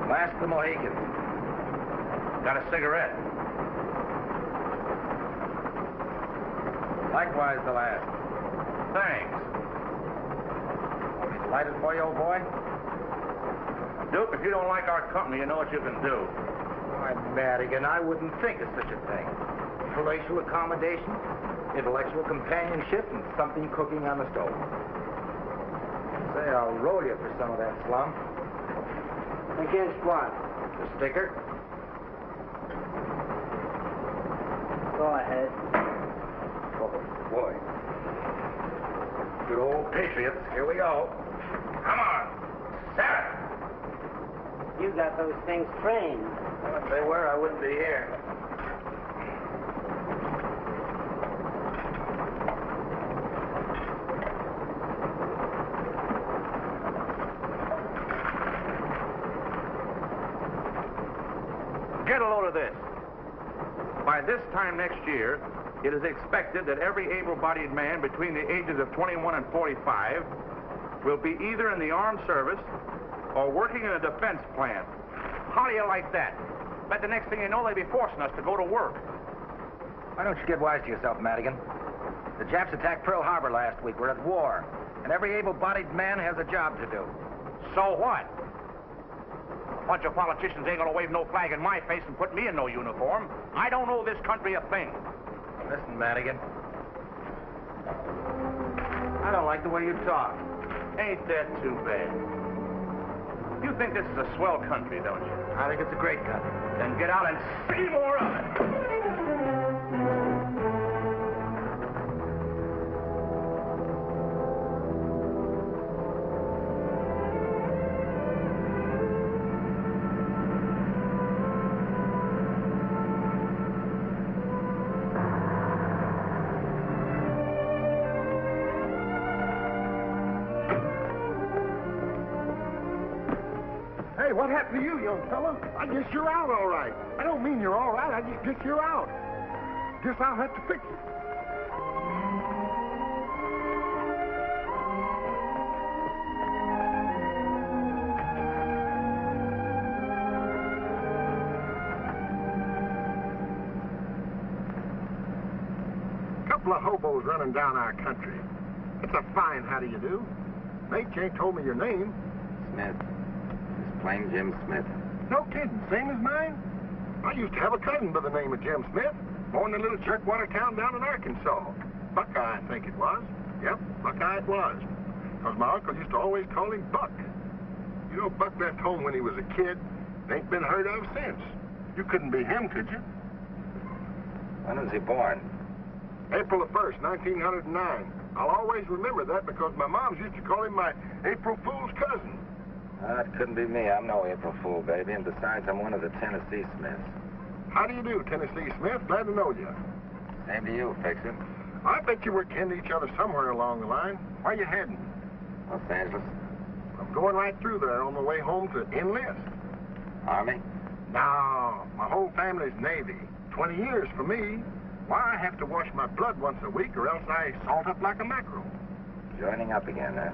Last of the Mohicans. Got a cigarette? Likewise, the last. Thanks. Want me to light it for you, old boy? Duke, if you don't like our company, you know what you can do. Why, Madigan, I wouldn't think of such a thing. Palatial accommodation, intellectual companionship, and something cooking on the stove. Say, I'll roll you for some of that slum. Against what? The sticker. Go ahead. Oh, boy. Good old patriots. Here we go. Come on. Sarah. You got those things trained. Well, if they were, I wouldn't be here. Get a load of this. By this time next year, it is expected that every able-bodied man between the ages of 21 and 45 will be either in the armed service or working in a defense plant. How do you like that? Bet the next thing you know, they'll be forcing us to go to work. Why don't you get wise to yourself, Madigan? The Japs attacked Pearl Harbor last week. We're at war. And every able-bodied man has a job to do. So what? A bunch of politicians ain't gonna wave no flag in my face and put me in no uniform. I don't owe this country a thing. Listen, Madigan. I don't like the way you talk. Ain't that too bad? You think this is a swell country, don't you? I think it's a great country. Then get out and see more of it. Hey, what happened to you, young fella? I guess you're out all right. I don't mean you're all right. I just guess you're out. Guess I'll have to fix it. Couple of hobos running down our country. It's a fine how do you do. Mate, you ain't told me your name. Smith. Plain Jim Smith. No kidding. Same as mine? I used to have a cousin by the name of Jim Smith, born in a little jerkwater town down in Arkansas. Buckeye, I think it was. Yep, Buckeye it was. Because my uncle used to always call him Buck. You know, Buck left home when he was a kid and ain't been heard of since. You couldn't be him, could you? When was he born? April the 1st, 1909. I'll always remember that because my moms used to call him my April Fool's cousin. It couldn't be me. I'm no April Fool, baby. And besides, I'm one of the Tennessee Smiths. How do you do, Tennessee Smith? Glad to know you. Same to you, Fixer. I bet you were kin to each other somewhere along the line. Where you heading? Los Angeles. I'm going right through there on my way home to enlist. Army? No, my whole family's Navy. 20 years for me. Why, I have to wash my blood once a week or else I salt up like a mackerel. Joining up again, huh?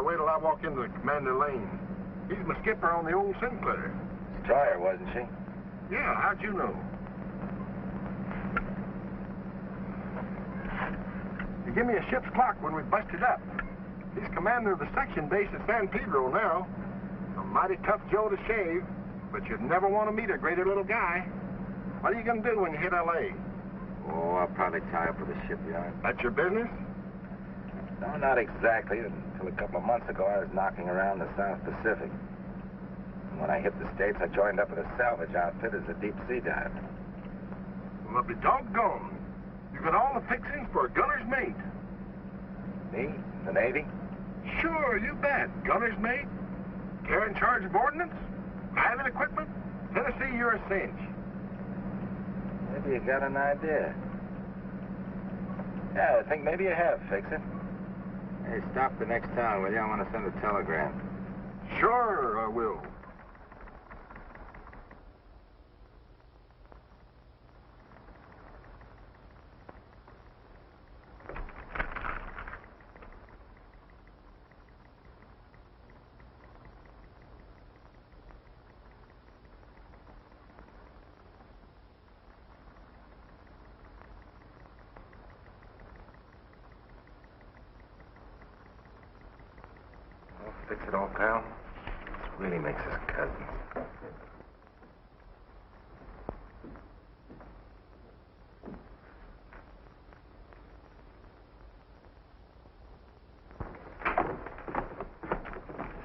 Wait till I walk into Commander Lane. He's my skipper on the old Sinclair. Destroyer, wasn't she? Yeah, how'd you know? He gave me a ship's clock when we busted up. He's commander of the section base at San Pedro now. A mighty tough Joe to shave, but you'd never want to meet a greater little guy. What are you going to do when you hit L.A.? Oh, I'll probably tie up with the shipyard. That's your business? No, not exactly. Until a couple of months ago, I was knocking around the South Pacific. And when I hit the States, I joined up with a salvage outfit as a deep-sea diver. Well, I'll be doggone. You got all the fixings for a gunner's mate. Me? The Navy? Sure, you bet. Gunner's mate, care in charge of ordnance, diving equipment. Tennessee, you're a cinch. Maybe you got an idea. Yeah, I think maybe you have, Fixer. Hey, stop the next town, will you? I want to send a telegram. Sure, I will. it, old pal? This really makes us cousins.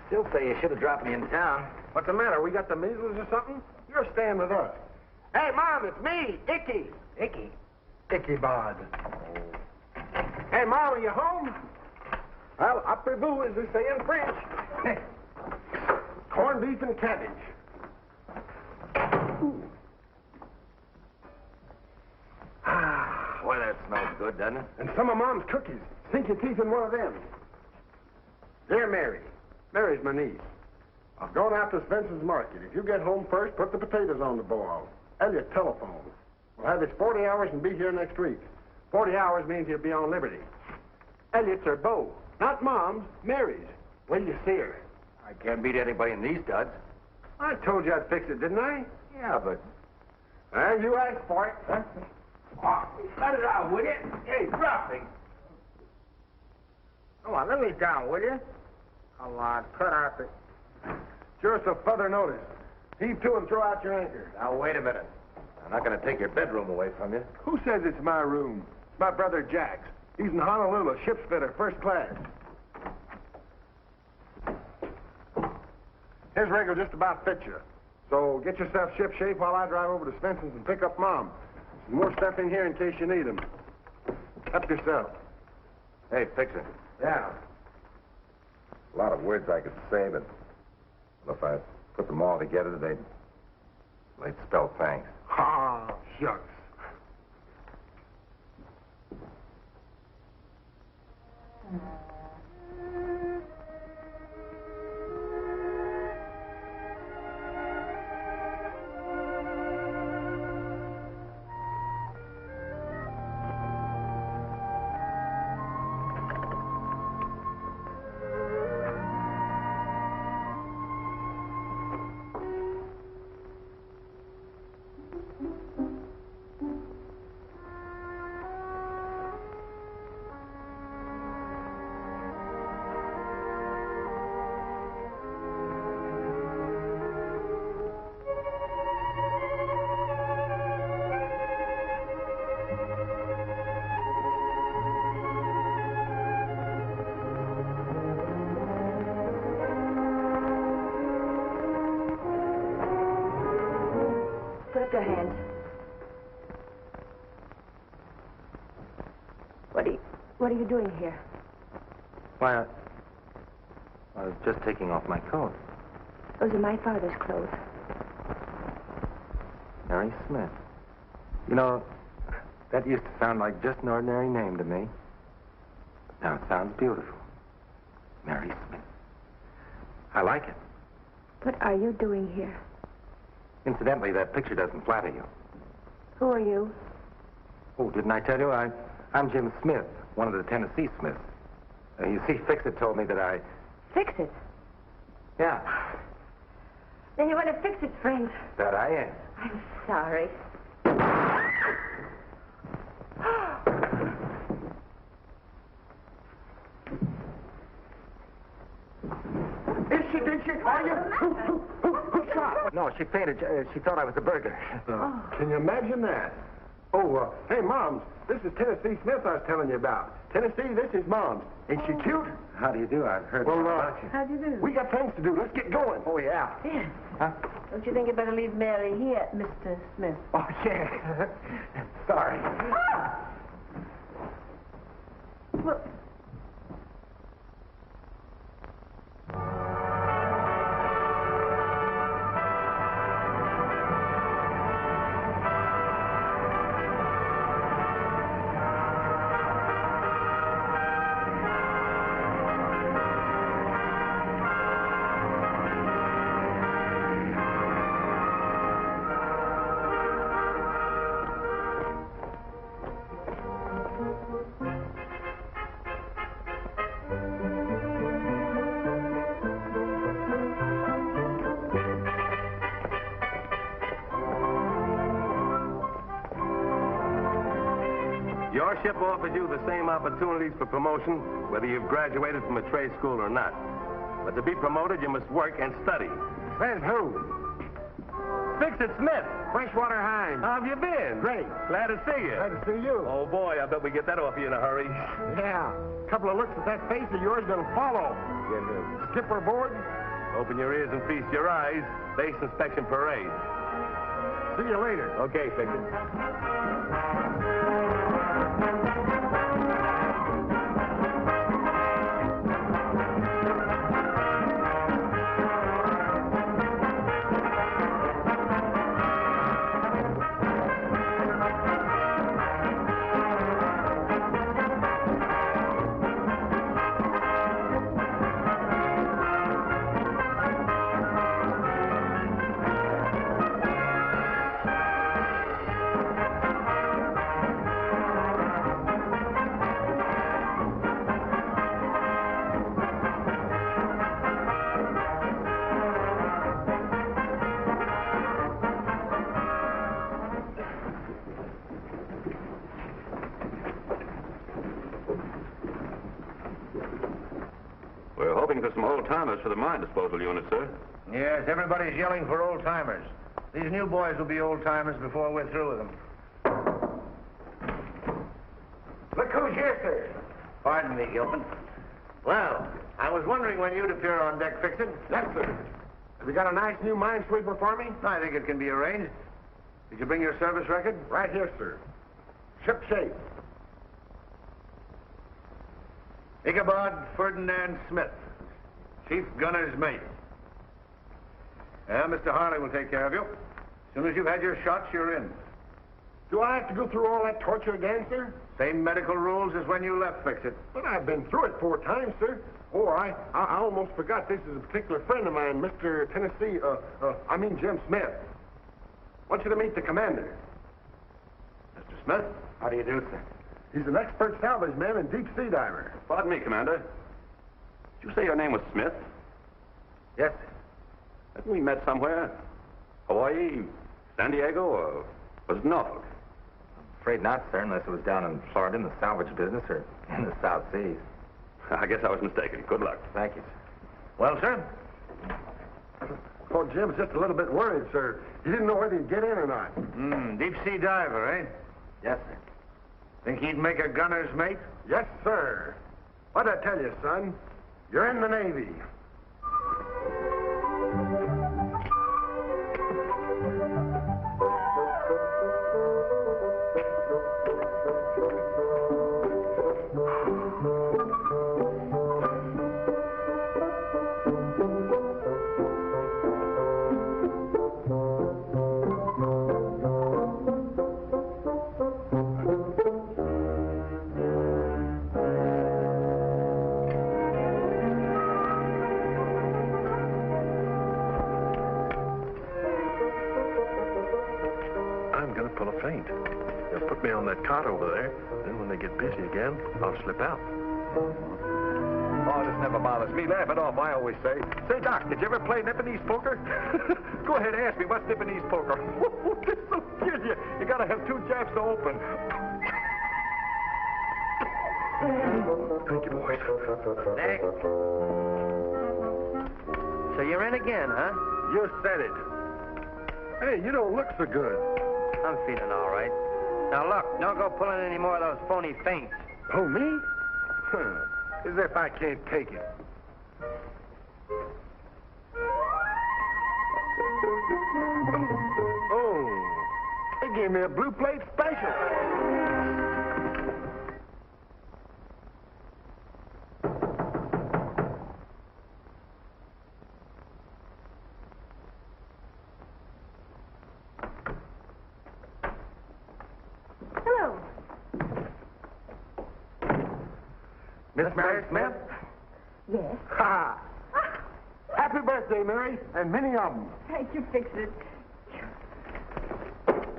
Still say you should have dropped me in town. What's the matter? We got the measles or something? You're staying with us. Hey, Mom, it's me, Icky. Icky? Icky Bod. Hey, Mom, are you home? Well, après-vous, as they say in French. Corned beef and cabbage. Boy, that smells good, doesn't it? And some of Mom's cookies. Sink your teeth in one of them. Dear Mary. Mary's my niece. I've gone out to Spencer's Market. If you get home first, put the potatoes on the boil. Elliot, telephone. We'll have his 40 hours and be here next week. 40 hours means he'll be on liberty. Elliot's her beau. Not Mom's, Mary's. Will you see her? I can't beat anybody in these duds. I told you I'd fix it, didn't I? Yeah, but... Well, you asked for it. Huh? Oh, cut it out, will you? Hey, drop me. Come on, let me down, will you? Come on, cut out the... Sure, so further notice. Heave to and throw out your anchor. Now, wait a minute. I'm not going to take your bedroom away from you. Who says it's my room? It's my brother Jack's. He's in Honolulu, ship's fitter, first class. His rig will just about fit you. So get yourself shipshape while I drive over to Svenson's and pick up Mom. Some more stuff in here in case you need them. Help yourself. Hey, Fixer. Yeah. A lot of words I could say, but if I put them all together, they'd spell thanks. Ah, shucks. Put up your hands. What are you doing here? Why, I was just taking off my coat. Those are my father's clothes. Mary Smith. You know, that used to sound like just an ordinary name to me. Now it sounds beautiful. Mary Smith. I like it. What are you doing here? Incidentally, that picture doesn't flatter you. Who are you? Oh, didn't I tell you? I'm Jim Smith, one of the Tennessee Smiths. You see, Fix-It told me that I... Fix it. Yeah, Then you want to fix it, friend. that I am. I'm sorry. Did she? Are you? Who shot? No, she fainted. She thought I was a burglar. Can you imagine that? Oh, hey, Moms, this is Tennessee Smith I was telling you about. Tennessee, this is Moms. Ain't she cute? How do you do? I've heard Well, about you. How do you do? We got things to do. Let's get going. Oh, yeah. Yes. Huh? Don't you think you'd better leave Mary here, Mr. Smith? Oh, yeah. Sorry. Well, Your ship offers you the same opportunities for promotion, whether you've graduated from a trade school or not. But to be promoted, you must work and study. Says who? Fix-It Smith. Freshwater Hines. How have you been? Great. Glad to see you. Glad to see you. Oh, boy, I bet we get that off you in a hurry. Yeah. A couple of looks at that face of yours that'll follow. Skipper aboard. Open your ears and feast your eyes. Base inspection parade. See you later. Okay, Fix-It. We're hoping for some old-timers for the mine disposal unit, sir. Yes, everybody's yelling for old-timers. These new boys will be old-timers before we're through with them. Look who's here, sir. Pardon me, Gilpin. Well, I was wondering when you'd appear on deck, Fix-It. Yes, sir. Have you got a nice new minesweeper for me? I think it can be arranged. Did you bring your service record? Right here, sir. Ship shape. Ichabod Ferdinand Smith, Chief Gunner's Mate. Mr. Harley will take care of you. As soon as you've had your shots, you're in. Do I have to go through all that torture again, sir? Same medical rules as when you left, Fix-It. But I've been through it 4 times, sir. Oh, I almost forgot this is a particular friend of mine, Mr. Jim Smith. I want you to meet the commander. Mr. Smith? How do you do, sir? He's an expert salvage man and deep sea diver. Pardon me, Commander. Did you say your name was Smith? Yes, sir. Hadn't we met somewhere? Hawaii, San Diego, or was it Norfolk? Afraid not, sir, unless it was down in Florida in the salvage business or in the South Seas. I guess I was mistaken. Good luck. Thank you, sir. Well, sir? Oh, Jim's just a little bit worried, sir. He didn't know whether he'd get in or not. Deep sea diver, eh? Yes, sir. Think he'd make a gunner's mate? Yes, sir. What'd I tell you, son? You're in the Navy. They'll put me on that cot over there. Then when they get busy again, I'll slip out. Oh, this never bothers me. Laugh it off, I always say. Say, Doc, did you ever play Nipponese poker? Go ahead, ask me. What's Nipponese poker? This will kill you. You gotta have 2 jabs to open. Thank you, boys. Nick. So you're in again, huh? You said it. Hey, you don't look so good. I'm feeling all right. Now, look, don't go pulling any more of those phony feints. Oh, me? As if I can't take it. Oh, they gave me a blue plate special. Hello. Miss Mary Smith? Yes. Ha! Happy birthday, Mary, and many of them. Thank you, Fix-It.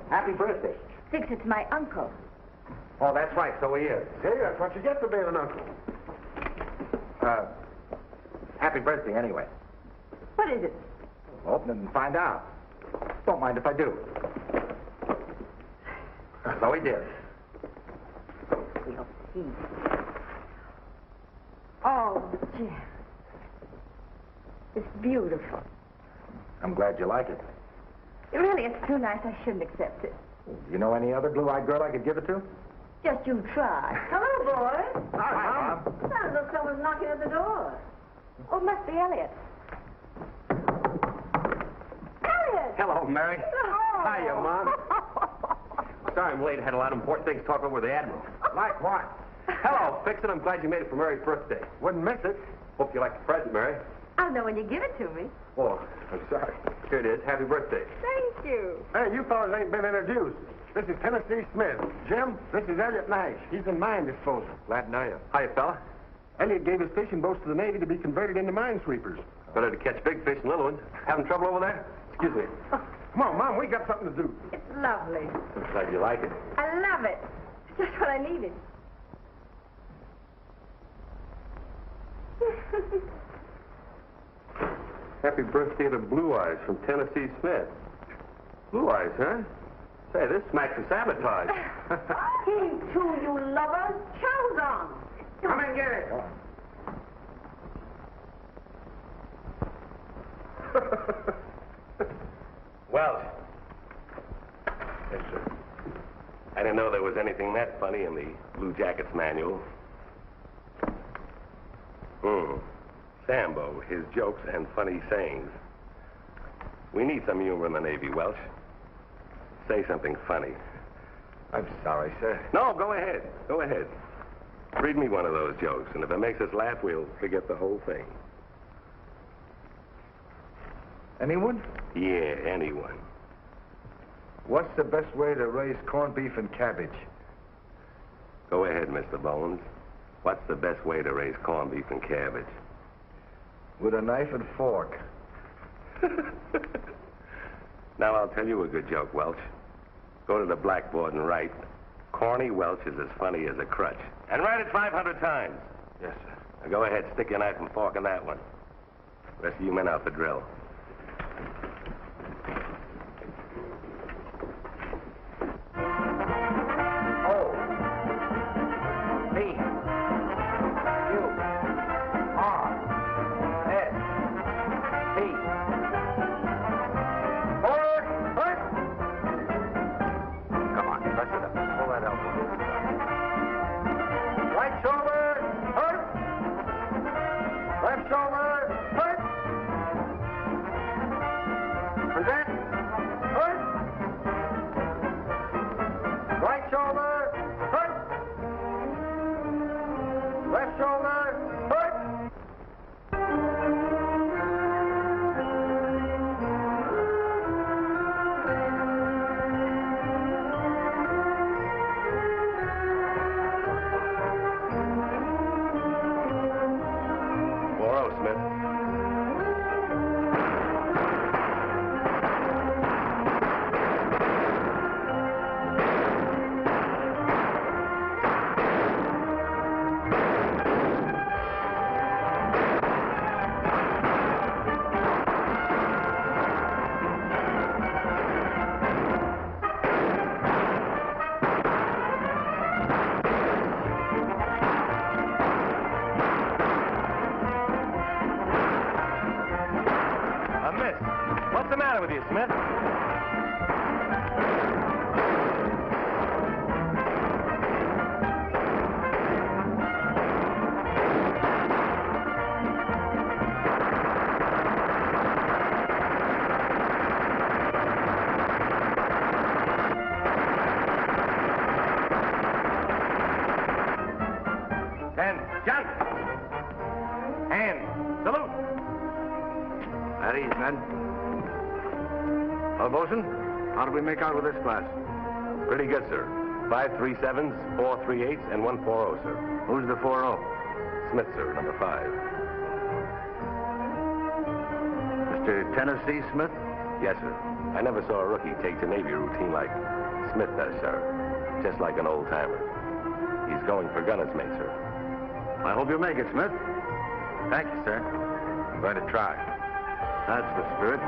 Happy birthday. Fix-It's my uncle. Oh, that's right, so he is. See, that's what you get for being an uncle. Happy birthday, anyway. What is it? Open it and find out. Don't mind if I do. So he did. We'll see. Oh, Jim. It's beautiful. I'm glad you like it. Really, it's too nice. I shouldn't accept it. You know any other blue-eyed girl I could give it to? Just you try. Hello, boys. Hi, Mom. Sounds like someone's knocking at the door. Oh, it must be Elliot. Elliot! Hello, Mary. Oh. Hiya, Mom. Sorry I'm late. I had a lot of important things to talk over with the Admiral. Like what? Hello, Fixin'. I'm glad you made it for Mary's birthday. Wouldn't miss it. Hope you like the present, Mary. I'll know when you give it to me. Oh, I'm sorry. Here it is. Happy birthday. Thank you. Hey, you fellas ain't been introduced. This is Tennessee Smith. Jim, this is Elliot Nash. He's in mine disposal. Glad to know you. Hiya, fella. Elliot gave his fishing boats to the Navy to be converted into minesweepers. Better to catch big fish than little ones. Having trouble over there? Excuse me. Come on, Mom, we got something to do. It's lovely. I'm glad you like it. I love it. It's just what I needed. Happy birthday to Blue Eyes from Tennessee Smith. Blue Eyes, huh? Say, this smacks of sabotage. Heave to, you lovers. Chows on. Come and get it. Welsh. Yes, sir. I didn't know there was anything that funny in the Blue Jackets manual. Sambo, his jokes and funny sayings. We need some humor in the Navy, Welsh. Say something funny. I'm sorry, sir. No, go ahead. Go ahead. Read me one of those jokes, and if it makes us laugh, we'll forget the whole thing. Anyone? Yeah, anyone. What's the best way to raise corned beef and cabbage? Go ahead, Mr. Bones. What's the best way to raise corned beef and cabbage? With a knife and fork. Now, I'll tell you a good joke, Welch. Go to the blackboard and write, Corny Welch is as funny as a crutch. And write it 500 times. Yes, sir. Now, go ahead, stick your knife and fork in that one. Rest of you men out the drill. What's the matter with you, Smith? And jump! And salute! At ease, men. Well, Bosun, how did we make out with this class? Pretty good, sir. 5 3-7s, 4 3-8s, and 1 4-0, sir. Who's the 4-0? Smith, sir, number 5. Mr. Tennessee Smith? Yes, sir. I never saw a rookie take to Navy routine like Smith does, sir. Just like an old-timer. He's going for gunner's mate, sir. I hope you make it, Smith. Thank you, sir. I'm going to try. That's the spirit.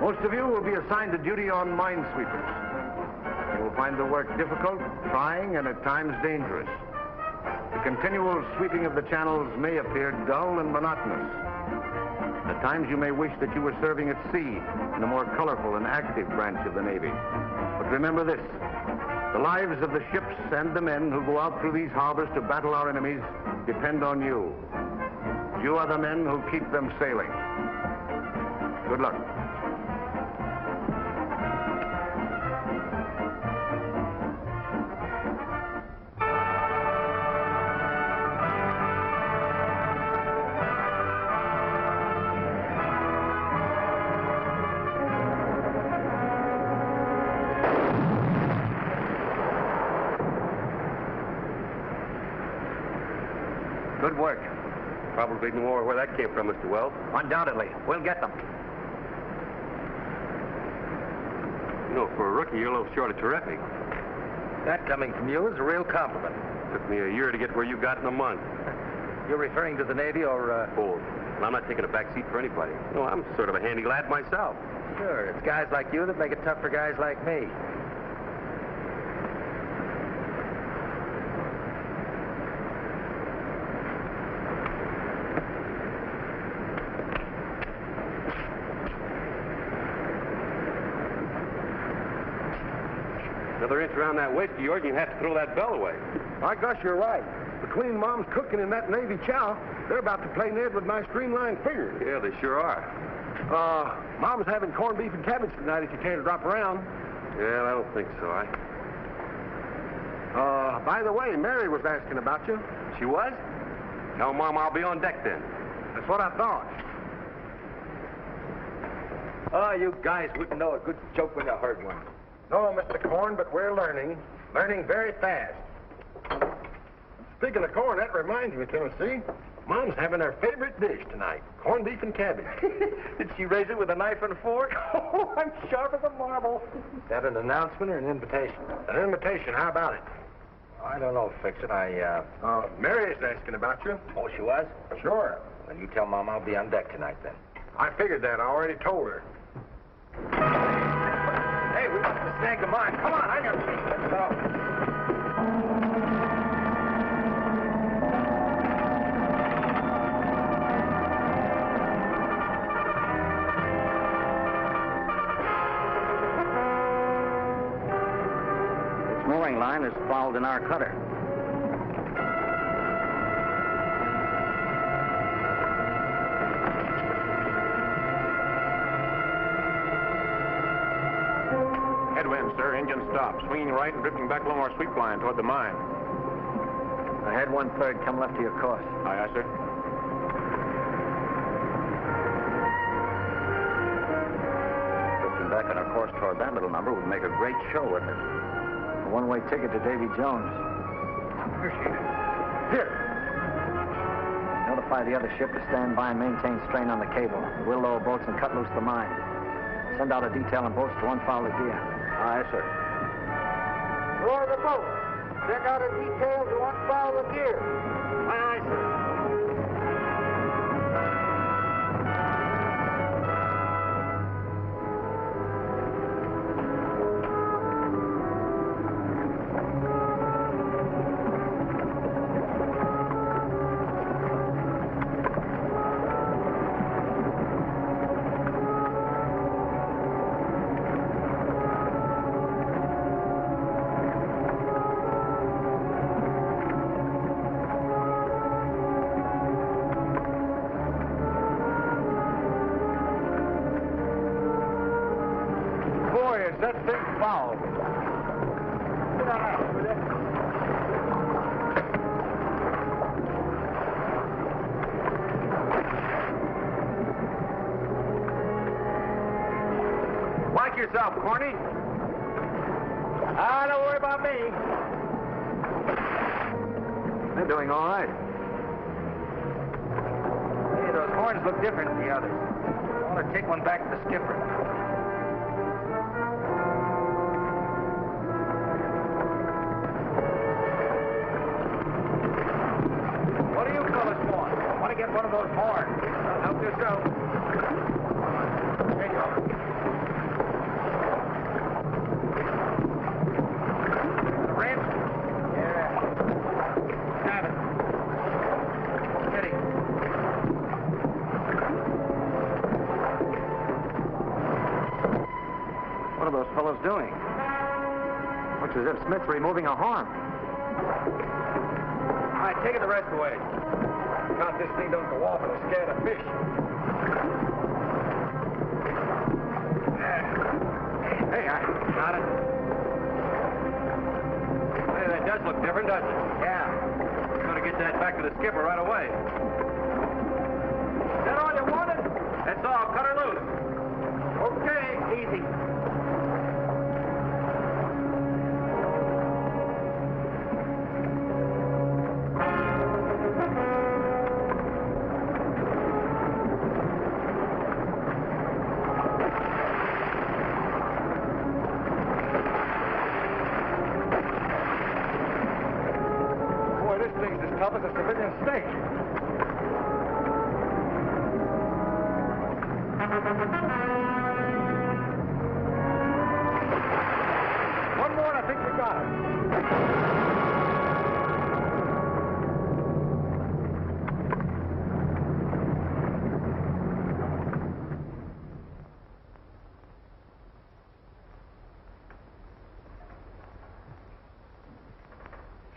Most of you will be assigned to duty on minesweepers. You will find the work difficult, trying, and at times dangerous. The continual sweeping of the channels may appear dull and monotonous, At times you may wish that you were serving at sea in a more colorful and active branch of the Navy. But remember this, the lives of the ships and the men who go out through these harbors to battle our enemies depend on you. You are the men who keep them sailing. Good luck. Good work. Probably knew more where that came from, Mr. Wells. Undoubtedly. We'll get them. You know, for a rookie, you're a little short of terrific. That coming from you is a real compliment. Took me a year to get where you got in a month. You're referring to the Navy or, Both. Well, I'm not taking a back seat for anybody. You know, I'm sort of a handy lad myself. Sure, it's guys like you that make it tough for guys like me. Another inch around that waist of yours, and you have to throw that bell away. My gosh, you're right. Between Mom's cooking and that Navy chow, they're about to play Ned with my streamlined fingers. Yeah, they sure are. Mom's having corned beef and cabbage tonight if you care to drop around. Yeah, I don't think so. By the way, Mary was asking about you. She was? Tell Mom I'll be on deck then. That's what I thought. Oh, you guys wouldn't know a good joke when you heard one. No, Mr. Corn, but we're learning. Learning very fast. Speaking of corn, that reminds me, Tennessee. Mom's having her favorite dish tonight, corned beef and cabbage. Did she raise it with a knife and a fork? Oh, I'm sharp as a marble. Is that an announcement or an invitation? An invitation, how about it? I don't know, Fix-It. Mary's asking about you. Oh, she was? Sure. Well, you tell Mom I'll be on deck tonight, then. I figured that. I already told her. Hey, we must have snagged the mine. Come on, on your feet. Let's go. This mooring line is fouled in our cutter. Headwind, sir. Engine stop. Swinging right and drifting back along our sweep line toward the mine. Ahead 1/3, come left to your course. Aye, aye, sir. Drifting back on our course toward that little number would make a great show, wouldn't it? A one-way ticket to Davy Jones. Here she is. Here. Notify the other ship to stand by and maintain strain on the cable. We'll lower boats and cut loose the mine. Send out a detail on boats to unfoul the gear. Aye, sir. Lower the boat. Send out a detail to unfoul the gear. Aye, sir. Boy, is that thing foul. Like yourself, Corny. Don't worry about me. They're doing all right. Hey, those horns look different than the others. I want to take one back to the skipper. What do you fellas want? I want to get one of those horns. Help yourself. Here you go. Wrench? Yeah. Have it. Steady. those fellows doing? Looks as if Smith's removing a horn. All right, take the rest away. God, this thing don't go off and scare the fish. Hey, I got it. Hey, that does look different, doesn't it? Yeah. Gotta get that back to the skipper right away. Is that all you wanted? That's all. Cut her loose. Okay, easy. Boy, this thing's as tough as a civilian snake. One more and I think we got it.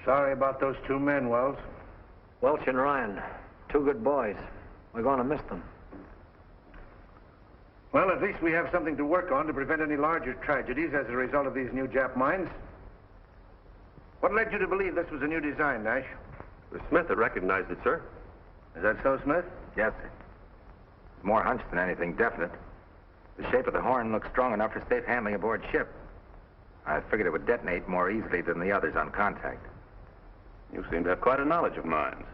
Sorry about those two men, Wells. Welch and Ryan, two good boys. We're going to miss them. Well, at least we have something to work on to prevent any larger tragedies as a result of these new Jap mines. What led you to believe this was a new design, Nash? The Smith had recognized it, sir. Is that so, Smith? Yes, sir. More hunch than anything definite. The shape of the horn looks strong enough for safe handling aboard ship. I figured it would detonate more easily than the others on contact. You seem to have quite a knowledge of mines.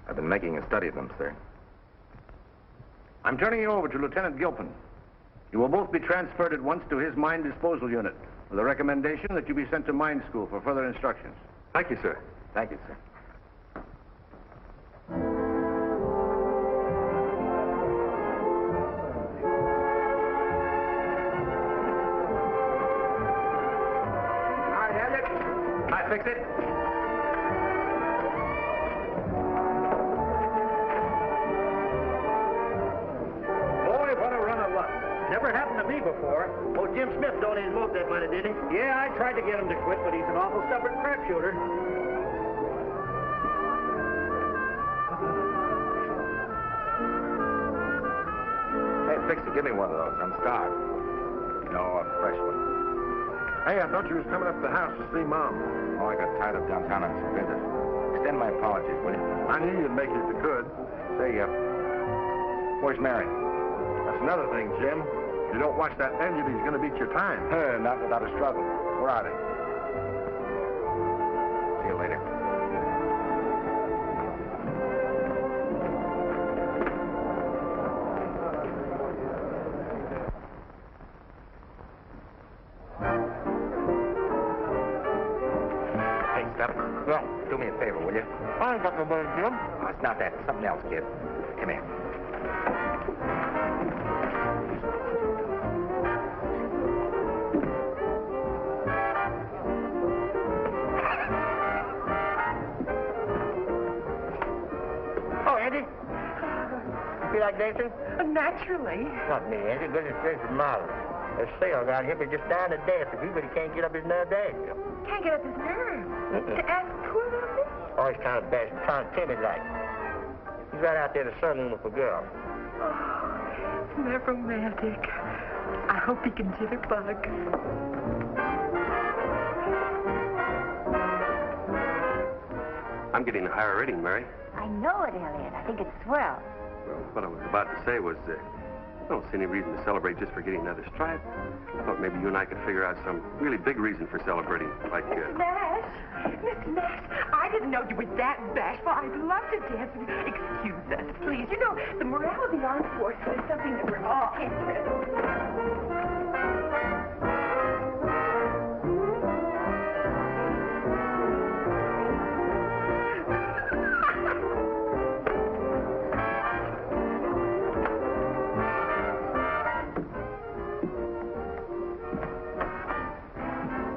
I've been making a study of them, sir. I'm turning you over to Lieutenant Gilpin. You will both be transferred at once to his mine disposal unit with a recommendation that you be sent to mine school for further instructions. Thank you, sir. Thank you, sir. All right, have it. I fix it. Boy, what a run of luck. Never happened to me before. Oh, Jim Smith don't even move that money, did he? Yeah, I tried to get him to quit, but he's an awful stubborn crap shooter. Hey, Fixer, give me one of those. I'm starved. No, a fresh one. Hey, I thought you was coming up to the house to see Mom. Oh, I got tied up downtown on some business. Extend my apologies, will you? I knew you'd make it if you could. Say, where's Mary? That's another thing, Jim. If you don't watch that engine, he's going to beat your time. Not without a struggle. Where are they? See you later. Hey, Step. Well, do me a favor, will you? I ain't got no money, Jim. Oh, it's not that. It's something else, kid. Come here. Oh, Andy? Feel like dancing? Naturally. Not me, Andy. Good as good as Molly. There's sales out here, but just dying to death. If he really can't get up his nerve to ask you. Can't get up his nerve. To ask who about me? Oh, he's kind of bad, kind of timid like. He's right out there in the sunroom with a girl. Oh, isn't that romantic? I hope he can jitterbug. I'm getting a higher rating, Mary. I know it, Elliot. I think it's swell. Well, what I was about to say was, I don't see any reason to celebrate just for getting another stripe. I thought maybe you and I could figure out some really big reason for celebrating, like, Nash, Mr. Nash, I didn't know you were that bashful. I'd love to dance with you. Excuse us, please. You know, the morale of the armed forces is something that we're all interested in.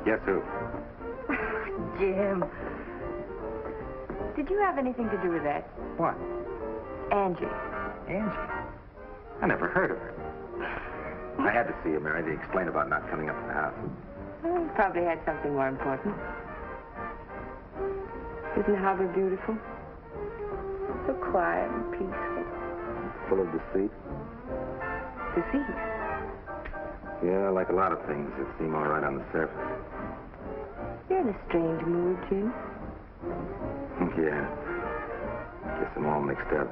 Guess who? Jim. Did you have anything to do with that? What? Angie. Angie? I never heard of her. I had to see you, Mary, to explain about not coming up to the house. Well, you probably had something more important. Isn't the harbor beautiful? So quiet and peaceful. Full of deceit. Deceit. Yeah, like a lot of things that seem all right on the surface. You're in a strange mood, Jim. Yeah. Guess I'm all mixed up.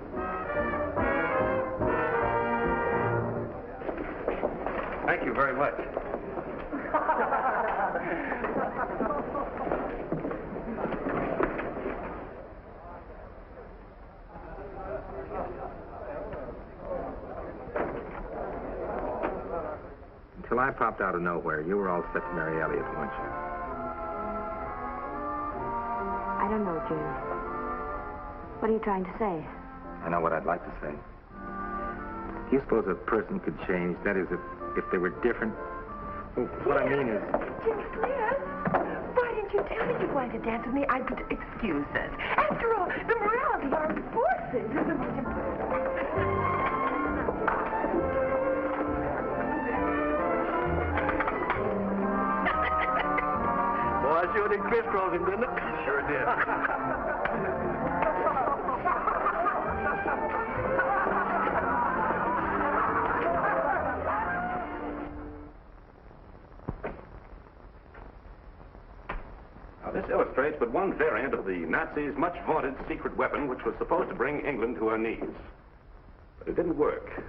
Thank you very much. Until I popped out of nowhere, you were all set to marry Elliot, weren't you? I don't know, Jim. What are you trying to say? I know what I'd like to say. Do you suppose a person could change? That is, if they were different? Well, what I mean is... Jim Smith, why didn't you tell me you wanted to dance with me? I could excuse us. After all, the morale of the armed forces is the most important. Boy, I sure did crisscross him, didn't it? Sure did. Now, this illustrates but one variant of the Nazis' much vaunted secret weapon, which was supposed to bring England to her knees. But it didn't work.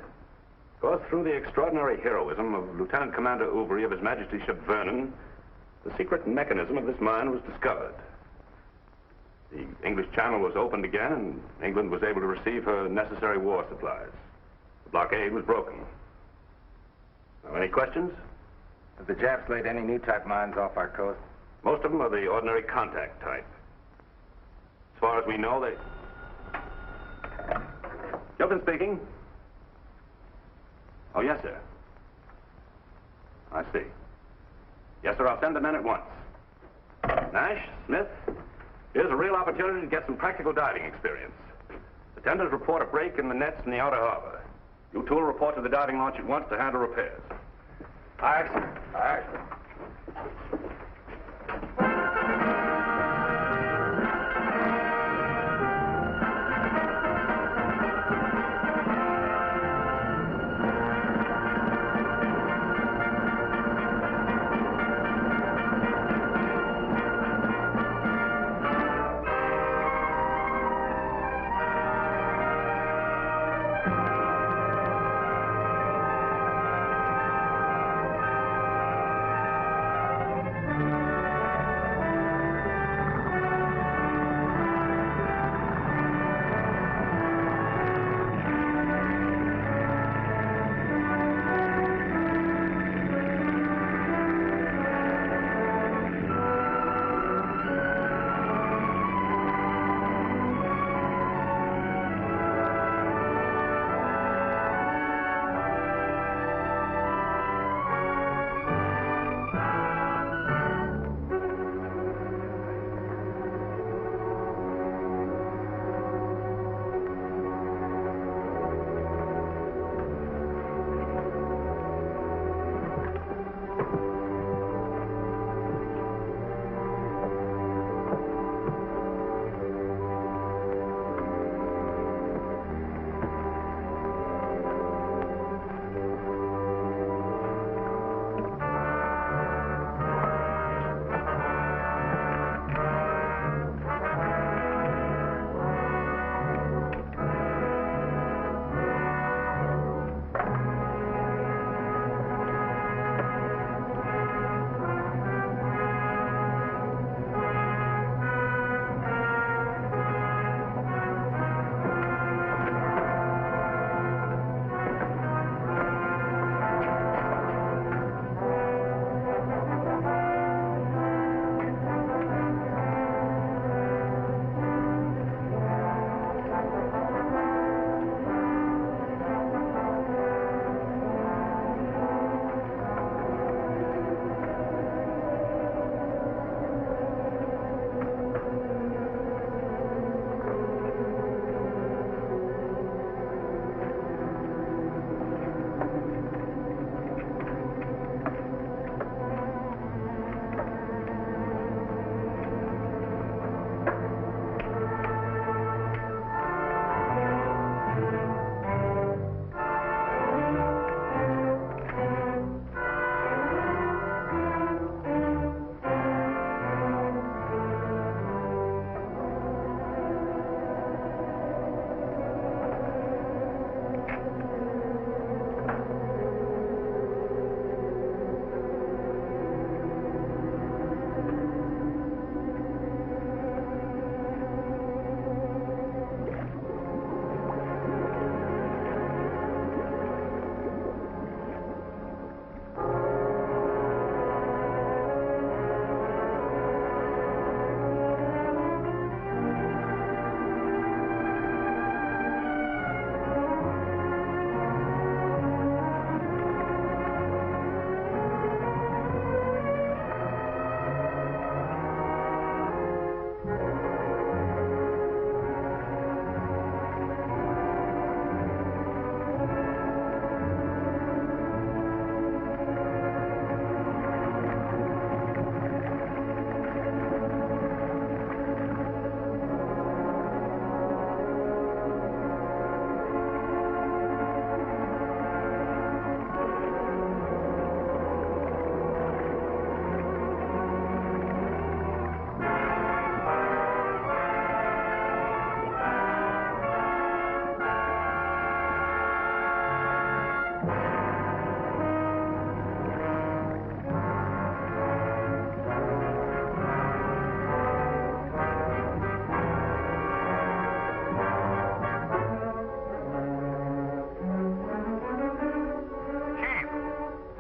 Because through the extraordinary heroism of Lieutenant Commander Ouvry of His Majesty's ship Vernon, the secret mechanism of this mine was discovered. The English Channel was opened again, and England was able to receive her necessary war supplies. The blockade was broken. Now, any questions? Have the Japs laid any new type mines off our coast? Most of them are the ordinary contact type. As far as we know, they... Gilpin speaking. Oh, yes, sir. I see. Yes, sir, I'll send the men at once. Nash, Smith, here's a real opportunity to get some practical diving experience. The tenders report a break in the nets in the outer harbor. You two will report to the diving launch at once to handle repairs. Aye, sir. Aye, sir.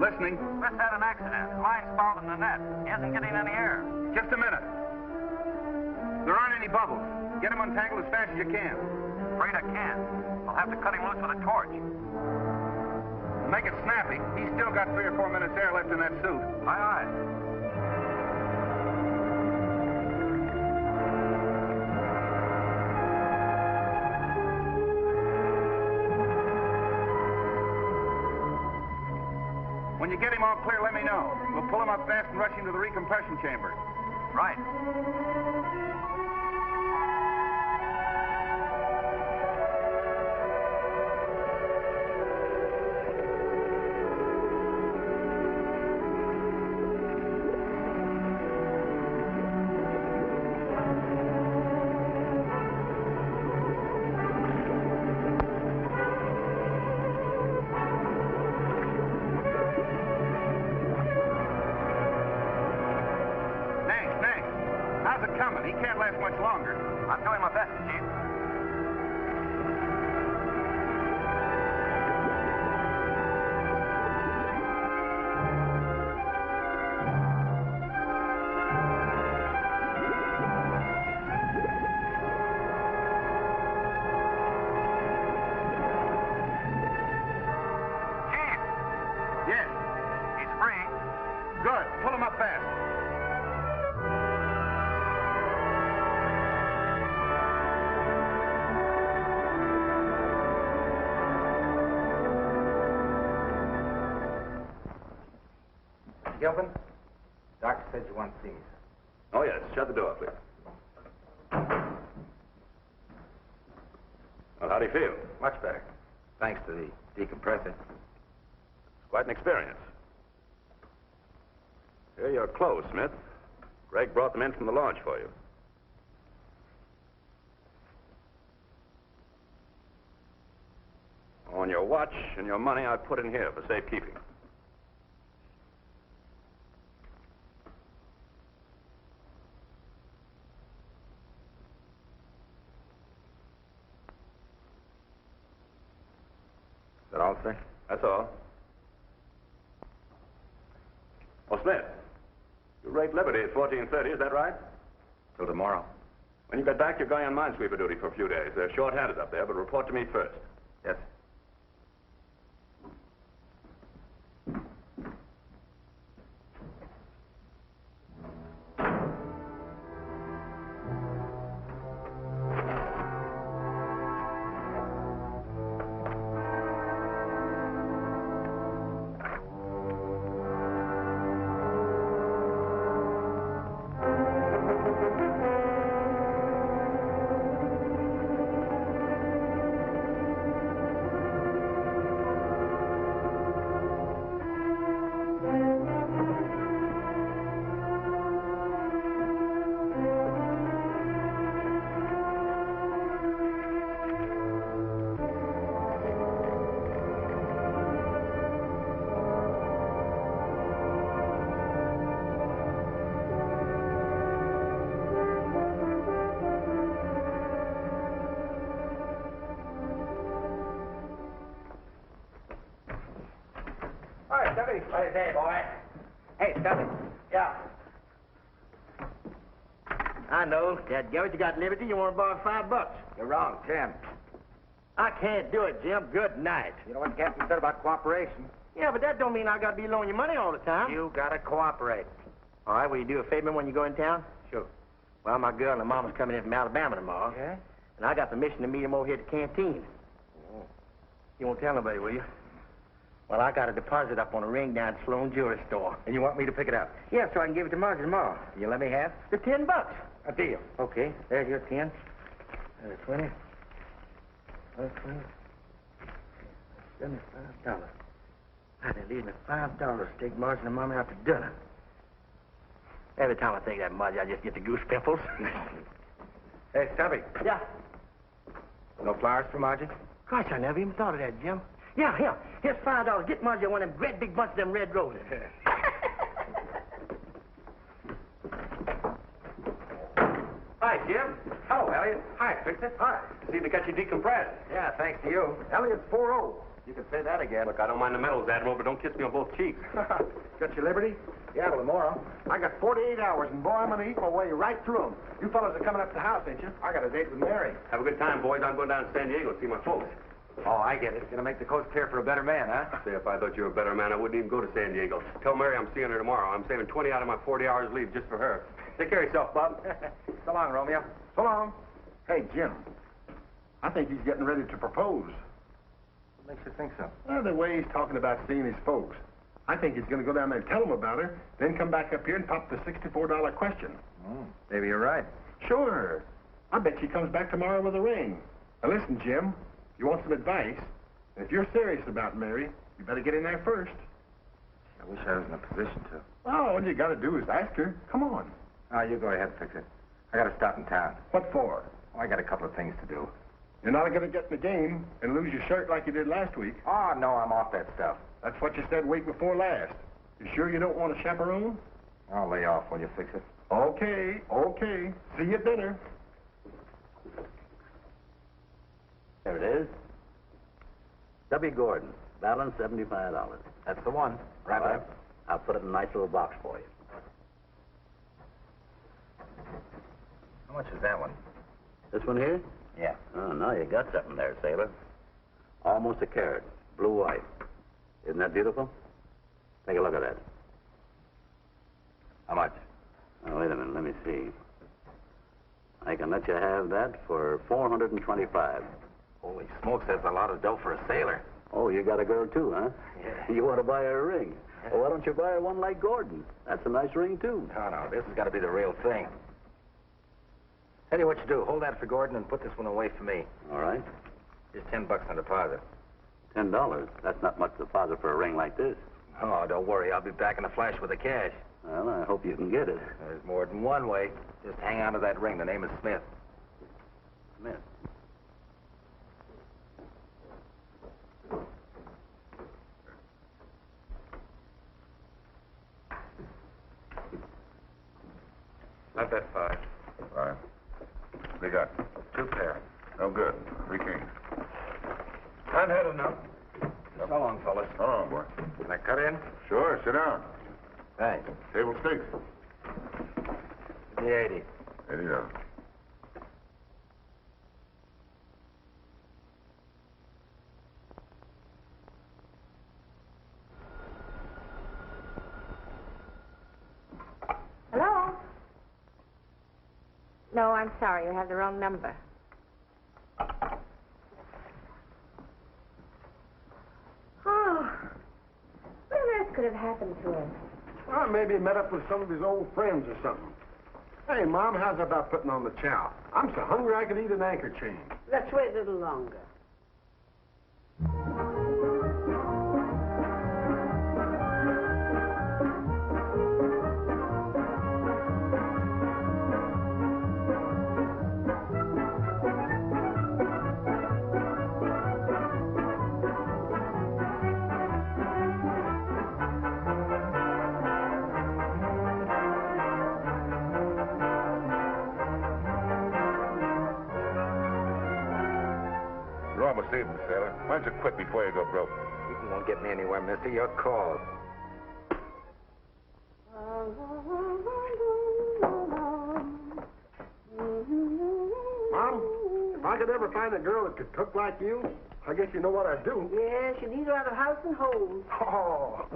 Listening. Smith had an accident. His line's fouled in the net. He isn't getting any air. Just a minute. There aren't any bubbles. Get him untangled as fast as you can. Afraid I can't. I'll have to cut him loose with a torch. Make it snappy. He's still got 3 or 4 minutes air left in that suit. Aye, aye. When you get him all clear, let me know. We'll pull him up fast and rush him to the recompression chamber. Right. He can't last much longer. I'm doing my best, Chief. Chief! Yes. He's free. Good. Pull him up fast. Gilpin, doctor said you want to see me, sir. Oh, yes. Shut the door, please. Well, how do you feel? Much better. Thanks to the decompressor. It's quite an experience. Here are your clothes, Smith. Greg brought them in from the lodge for you. On your watch and your money, I put in here for safekeeping. Is that all, sir? That's all. Oh, Smith, you rate Liberty at 14:30, is that right? Till tomorrow. When you get back, you're going on Minesweeper duty for a few days. They're short-handed up there, but report to me first. Yes. What is that, boy? Hey, Stuffy. Yeah. I know. Dadgummit, you got liberty. You want to borrow $5. You're wrong, Jim. I can't do it, Jim. Good night. You know what the captain said about cooperation? Yeah, but that don't mean I got to be loaning you money all the time. You gotta cooperate. All right, will you do a favor when you go in town? Sure. Well, my girl and her mama's coming in from Alabama tomorrow. Yeah? And I got permission to meet them over here at the canteen. Oh. You won't tell nobody, will you? Well, I got a deposit up on a ring down at Sloan Jewelry Store. And you want me to pick it up? Yeah, so I can give it to Margie tomorrow. You let me have? The $10. A deal. Okay, there's your 10. There's 20. There's 20. $75. I didn't leave me $5 to take Margie and Mommy out to dinner. Every time I think of that, Margie, I just get the goose pimples. Hey, Stubby. Yeah. No flowers for Margie? Gosh, I never even thought of that, Jim. Yeah, here. Here's $5. Get Margie one of them great big bunch of them red roses. Hi, Jim. Hello, Elliot. Hi, Fixit. Hi. Seem to get you decompressed. Yeah, thanks to you. Elliot's 4-0. You can say that again. Look, I don't mind the medals, Admiral, but don't kiss me on both cheeks. Got your liberty? Yeah, tomorrow. I got 48 hours, and boy, I'm going to eat my way right through them. You fellas are coming up to the house, ain't you? I got a date with Mary. Have a good time, boys. I'm going down to San Diego to see my folks. Oh, I get it. Gonna make the coast clear for a better man, huh? Say, if I thought you were a better man, I wouldn't even go to San Diego. Tell Mary I'm seeing her tomorrow. I'm saving 20 out of my 40 hours leave just for her. Take care of yourself, Bob. So long, Romeo. So long. Hey, Jim. I think he's getting ready to propose. What makes you think so? Well, the way he's talking about seeing his folks. I think he's going to go down there and tell them about her, then come back up here and pop the $64 question. Maybe you're right. Sure. I bet she comes back tomorrow with a ring. Now, listen, Jim. You want some advice? And if you're serious about Mary, you better get in there first. I wish I was in a position to. Oh, all you got to do is ask her. Come on. Oh, you go ahead, fix it. I gotta stop in town. What for? Oh, I got a couple of things to do. You're not going to get in the game and lose your shirt like you did last week. Oh, no, I'm off that stuff. That's what you said week before last. You sure you don't want a chaperone? I'll lay off while you fix it. Okay, okay. See you at dinner. There it is. W. Gordon, balance $75. That's the one. Right there. I'll put it in a nice little box for you. How much is that one? This one here? Yeah. Oh, no, you got something there, sailor. Almost a carat, blue-white. Isn't that beautiful? Take a look at that. How much? Oh, wait a minute, let me see. I can let you have that for $425. Holy smokes, that's a lot of dough for a sailor. Oh, you got a girl too, huh? Yeah. You want to buy her a ring? Well, why don't you buy her one like Gordon? That's a nice ring, too. No, this has got to be the real thing. Tell you what you do. Hold that for Gordon and put this one away for me. All right. Just $10 on deposit. $10? That's not much deposit for a ring like this. Oh, don't worry. I'll be back in a flash with the cash. Well, I hope you can get it. There's more than one way. Just hang on to that ring. The name is Smith. Smith. Not that five. Five. They got 2 pair. no good. 3 kings. I've had enough. So long, fellas. So long, boy. Can I cut in? Sure, sit down. Thanks. Table stakes. The 80. $80. Hello? No, I'm sorry. You have the wrong number. Oh. What on earth could have happened to him? Well, maybe he met up with some of his old friends or something. Hey, Mom, how's about putting on the chow? I'm so hungry I could eat an anchor chain. Let's wait a little longer. You're almost eating, sailor. Why don't you quit before you go broke? You won't get me anywhere, mister. Your call. Mom, if I could ever find a girl that could cook like you, I guess you know what I'd do. Yes, you need her out of house and home. Oh.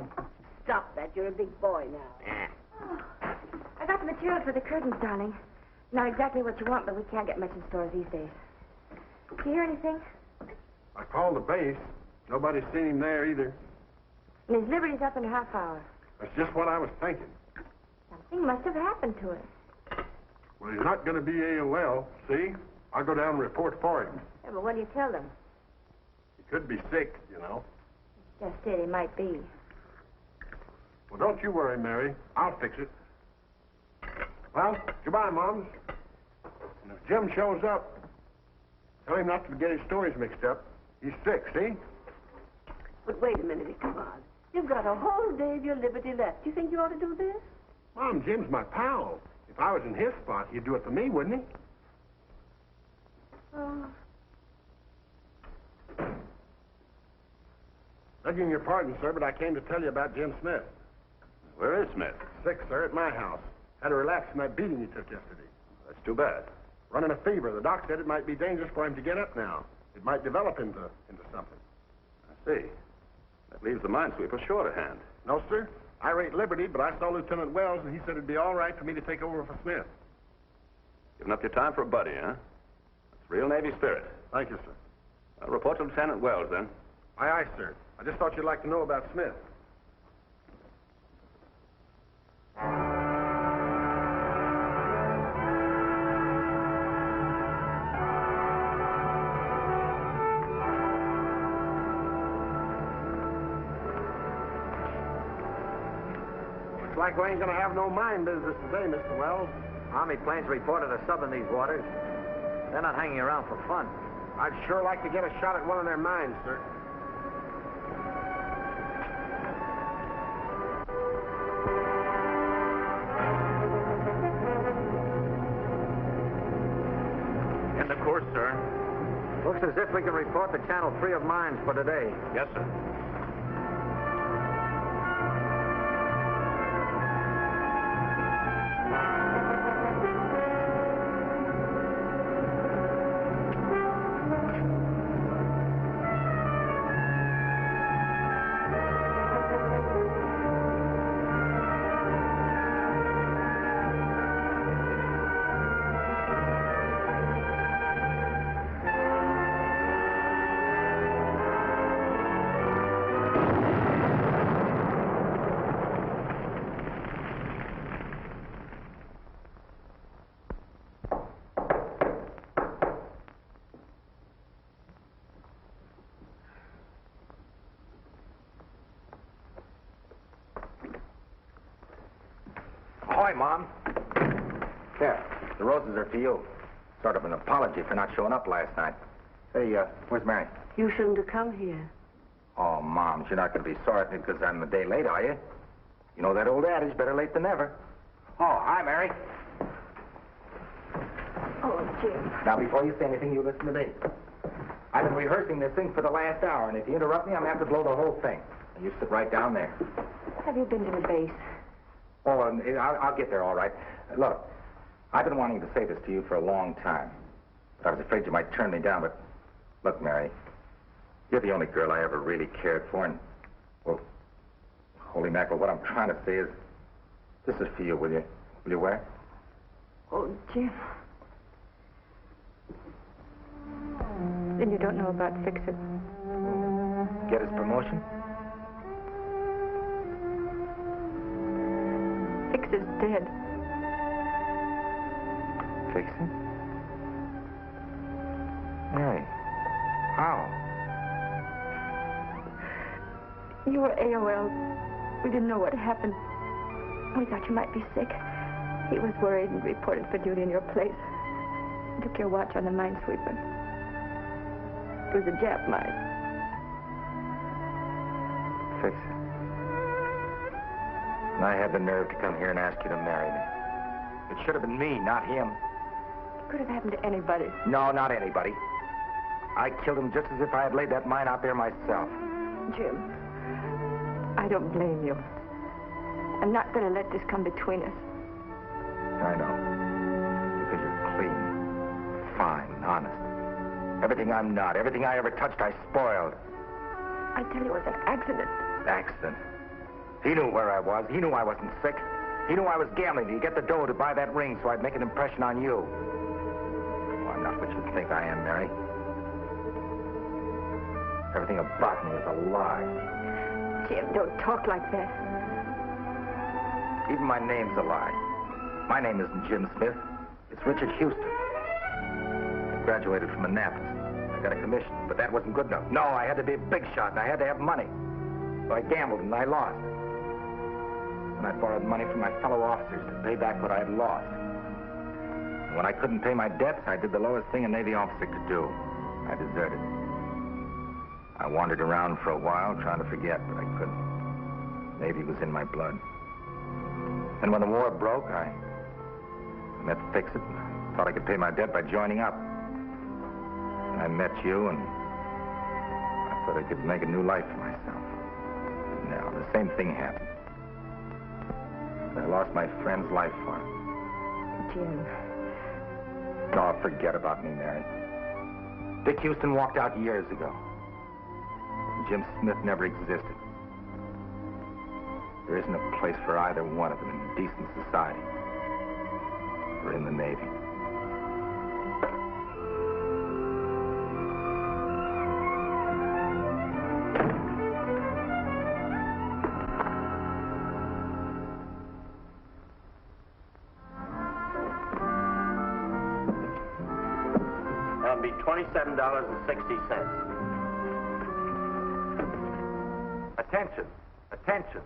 Stop that. You're a big boy now. Oh, I got the material for the curtains, darling. Not exactly what you want, but we can't get much in stores these days. Do you hear anything? I called the base. Nobody's seen him there either. And his liberty's up in a half hour. That's just what I was thinking. Something must have happened to him. Well, he's not going to be AOL, see? I'll go down and report for him. Yeah, but what do you tell them? He could be sick, you know. Just it, he might be. Well, don't you worry, Mary. I'll fix it. Well, goodbye, Moms. And if Jim shows up, tell him not to get his stories mixed up. He's sick, see? But wait a minute, Ichabod. You've got a whole day of your liberty left. Do you think you ought to do this? Mom, Jim's my pal. If I was in his spot, he'd do it for me, wouldn't he? Oh. Begging your pardon, sir, but I came to tell you about Jim Smith. Where is Smith? Sick, sir, at my house. Had to relax from that beating he took yesterday. That's too bad. Running a fever. The doc said it might be dangerous for him to get up now. It might develop into something. I see. That leaves the Minesweeper short of hand. No, sir. I rate Liberty, but I saw Lieutenant Wells, and he said it'd be all right for me to take over for Smith. Giving up your time for a buddy, huh? That's real Navy spirit. Thank you, sir. I'll report to Lieutenant Wells, then. Aye, aye, sir. I just thought you'd like to know about Smith. Looks like we ain't gonna have no mine business today, Mr. Wells. Army planes reported a sub in these waters. They're not hanging around for fun. I'd sure like to get a shot at one of their mines, sir. In the course, sir. Looks as if we can report the channel free of mines for today. Yes, sir. Ahoy, Mom. Here, the roses are for you. Sort of an apology for not showing up last night. Hey, where's Mary? You shouldn't have come here. Oh, Mom, you're not going to be sorry at me because I'm a day late, are you? You know that old adage, better late than never. Oh, hi, Mary. Oh, Jim. Now, before you say anything, you listen to me. I've been rehearsing this thing for the last hour, and if you interrupt me, I'm going to have to blow the whole thing. You sit right down there. Have you been to the base? Oh, I'll get there all right. Look, I've been wanting to say this to you for a long time, but I was afraid you might turn me down. But look, Mary, you're the only girl I ever really cared for, and, well, holy mackerel, what I'm trying to say is, this is for you, will you? Will you wear? Oh, Jim. Then you don't know about Fix-It. Get his promotion? Fix-It's dead. Fix-It? Mary, how? You were AOL. We didn't know what happened. We thought you might be sick. He was worried and reported for duty in your place. He took your watch on the Minesweeper. It was a Jap mine. Fix-It. And I had the nerve to come here and ask you to marry me. It should have been me, not him. It could have happened to anybody. No, not anybody. I killed him just as if I had laid that mine out there myself. Jim, I don't blame you. I'm not going to let this come between us. I know. Because you're clean, fine, honest. Everything I'm not, everything I ever touched, I spoiled. I tell you, it was an accident. Accident. He knew where I was. He knew I wasn't sick. He knew I was gambling to get the dough to buy that ring so I'd make an impression on you. Oh, I'm not what you think I am, Mary. Everything about me is a lie. Jim, don't talk like that. Even my name's a lie. My name isn't Jim Smith. It's Richard Houston. I graduated from Annapolis. I got a commission, but that wasn't good enough. No, I had to be a big shot, and I had to have money. So I gambled, and I lost. And I borrowed money from my fellow officers to pay back what I had lost. And when I couldn't pay my debts, I did the lowest thing a Navy officer could do. I deserted. I wandered around for a while, trying to forget, but I couldn't. Navy was in my blood. And when the war broke, I met Fix-It. Thought I could pay my debt by joining up. And I met you, and I thought I could make a new life for myself. the same thing happened. I lost my friend's life for him. Jim. Oh, forget about me, Mary. Dick Houston walked out years ago. Jim Smith never existed. There isn't a place for either one of them in decent society or in the Navy. That'll be $27.60. Attention. Attention.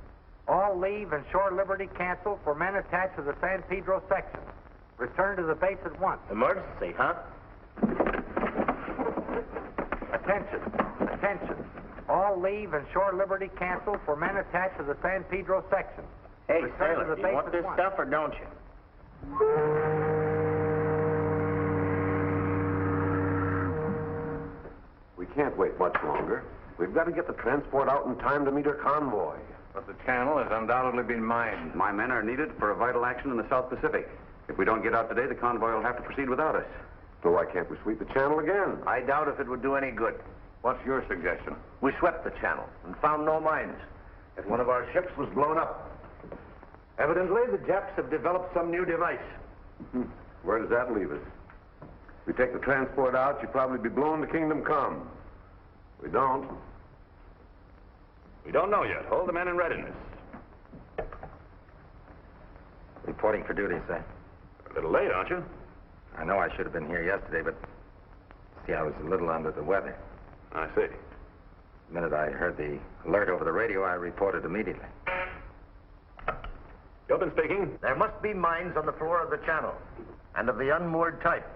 All leave and shore liberty cancel for men attached to the San Pedro section. Return to the base at once. Emergency, huh? Attention. Attention. All leave and shore liberty cancel for men attached to the San Pedro section. Hey, Return to sailor, the do base you want at this once. stuff or don't you? We can't wait much longer. We've got to get the transport out in time to meet her convoy. But the channel has undoubtedly been mined. My men are needed for a vital action in the South Pacific. If we don't get out today, the convoy will have to proceed without us. So why can't we sweep the channel again? I doubt if it would do any good. What's your suggestion? We swept the channel and found no mines. Yet one of our ships was blown up. Evidently, the Japs have developed some new device. Where does that leave us? If we take the transport out, you'd probably be blown to Kingdom Come. We don't. We don't know yet. Hold the men in readiness. Reporting for duty, sir. A little late, aren't you? I know I should have been here yesterday, but see, I was a little under the weather. I see. The minute I heard the alert over the radio, I reported immediately. Gilpin speaking. There must be mines on the floor of the channel, and of the unmoored type.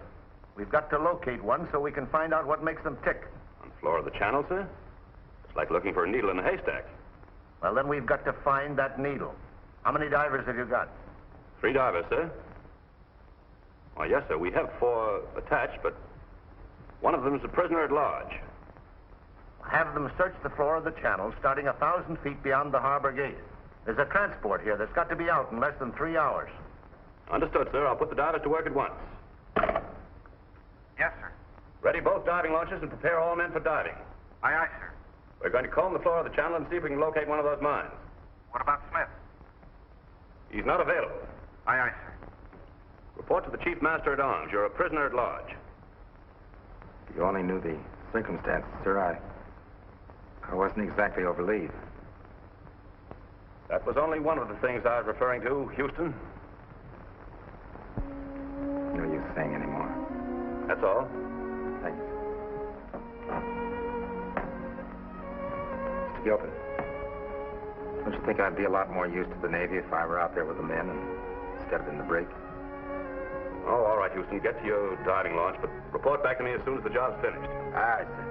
We've got to locate one so we can find out what makes them tick. On the floor of the channel, sir? It's like looking for a needle in a haystack. Well, then we've got to find that needle. How many divers have you got? 3 divers, sir. Why, yes, sir. We have 4 attached, but one of them is a prisoner at large. Have them search the floor of the channel, starting 1,000 feet beyond the harbor gate. There's a transport here that's got to be out in less than 3 hours. Understood, sir. I'll put the divers to work at once. Yes, sir. Ready both diving launches and prepare all men for diving. Aye, aye, sir. We're going to comb the floor of the channel and see if we can locate one of those mines. What about Smith? He's not available. Aye, aye, sir. Report to the chief master at arms. You're a prisoner at large. If you only knew the circumstances, sir, I wasn't exactly over leave. That was only one of the things I was referring to, Houston. No use saying anymore. That's all. Thanks. Mr. Gilpin, don't you think I'd be a lot more use to the Navy if I were out there with the men instead of in the brig? Oh, all right, Houston. Get to your diving launch, but report back to me as soon as the job's finished. All right, sir.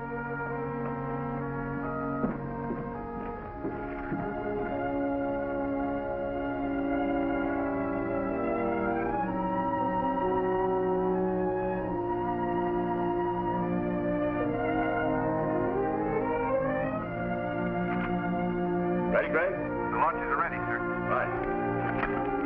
Ready, Greg? The launches are ready, sir. Right.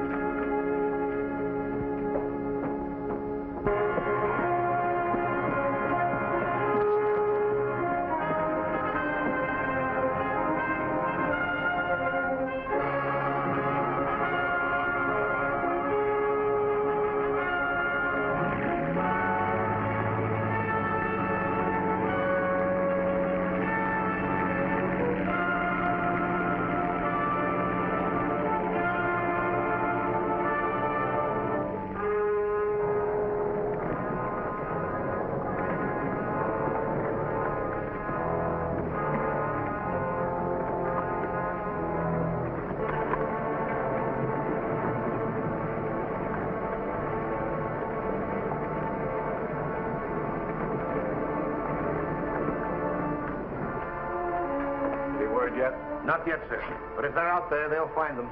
Any word yet? Not yet, sir. But if they're out there, they'll find them.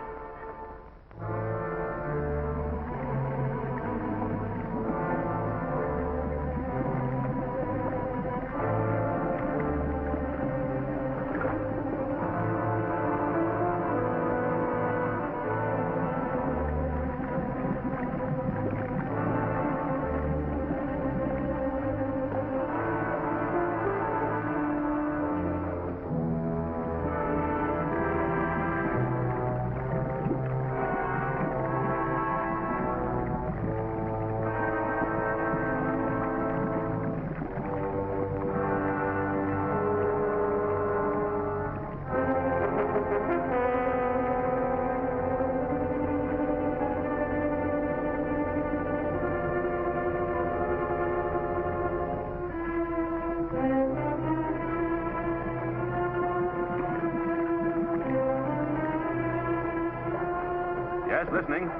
Yes, listening.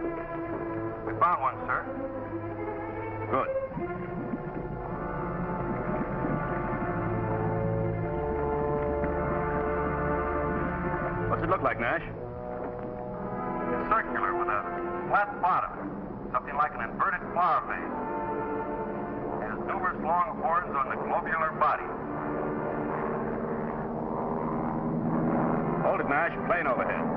We found one, sir. Good. What's it look like, Nash? It's circular with a flat bottom. Something like an inverted flower vase. It has numerous long horns on the globular body. Hold it, Nash. Plane overhead.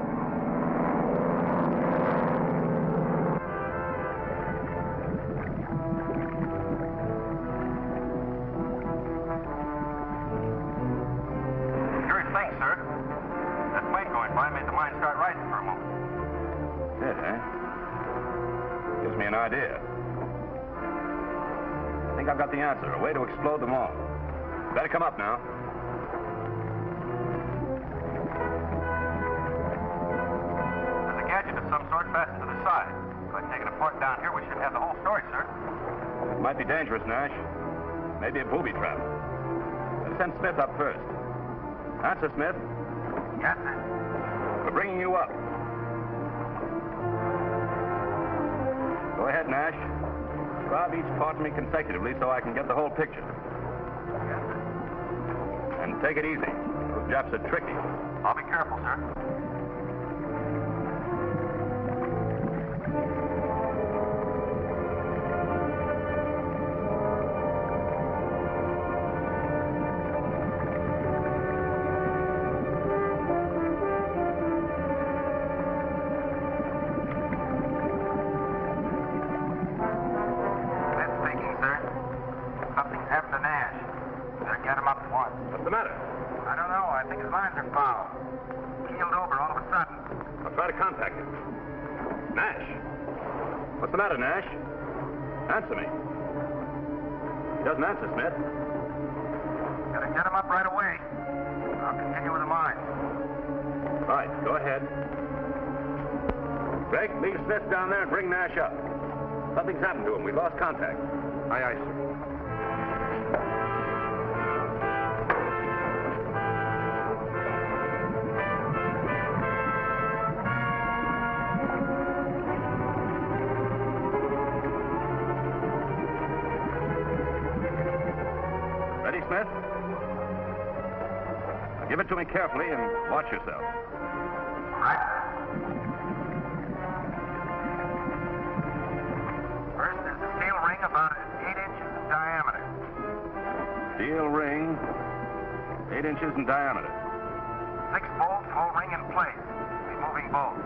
Curious thing, sir. That plane going by made the mine start rising for a moment. Did, eh? Gives me an idea. I think I've got the answer. A way to explode them all. Better come up now. There's a gadget of some sort fastened to the side. If I take it apart down here, we should have the whole story, sir. It might be dangerous, Nash. Maybe a booby trap. Let's send Smith up first. Answer, Smith. Yes, sir. We're bringing you up. Go ahead, Nash. Describe each part to me consecutively so I can get the whole picture. Yes, sir. And take it easy. Those Japs are tricky. I'll be careful, sir. What's the matter? I don't know. I think his lines are foul. Keeled over all of a sudden. I'll try to contact him. Nash. What's the matter, Nash? Answer me. He doesn't answer, Smith. Gotta get him up right away. I'll continue with the mine. Right, go ahead. Greg, leave Smith down there and bring Nash up. Something's happened to him. We lost contact. Aye, aye, sir. Ready, Smith? Now give it to me carefully and watch yourself. Right. First, there's a steel ring about 8 inches in diameter. Steel ring, 8 inches in diameter. 6 bolts hold ring in place. Removing bolts.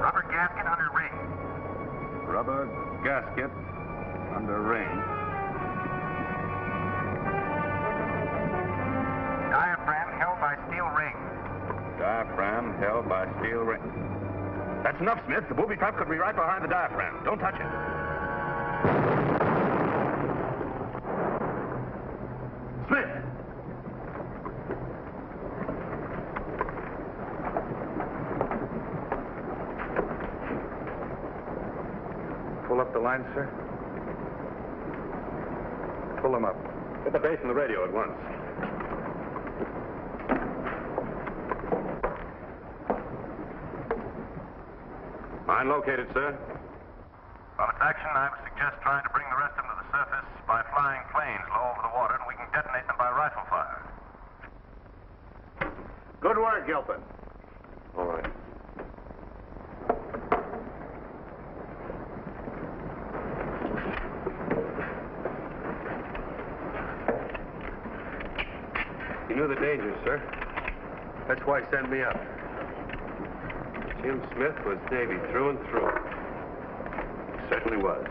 Rubber gasket under ring. Rubber gasket under ring. Diaphragm held by steel ring. Diaphragm held by steel ring. That's enough, Smith. The booby trap could be right behind the diaphragm. Don't touch it. Smith! Pull up the line, sir. Pull them up. Get the base and the radio at once. Mine located, sir. Well, it's action. I would suggest trying to bring the rest of them to the surface by flying planes low over the water, and we can detonate them by rifle fire. Good work, Gilpin. All right. You knew the dangers, sir. That's why he sent me up. Jim Smith was Navy through and through. Certainly was.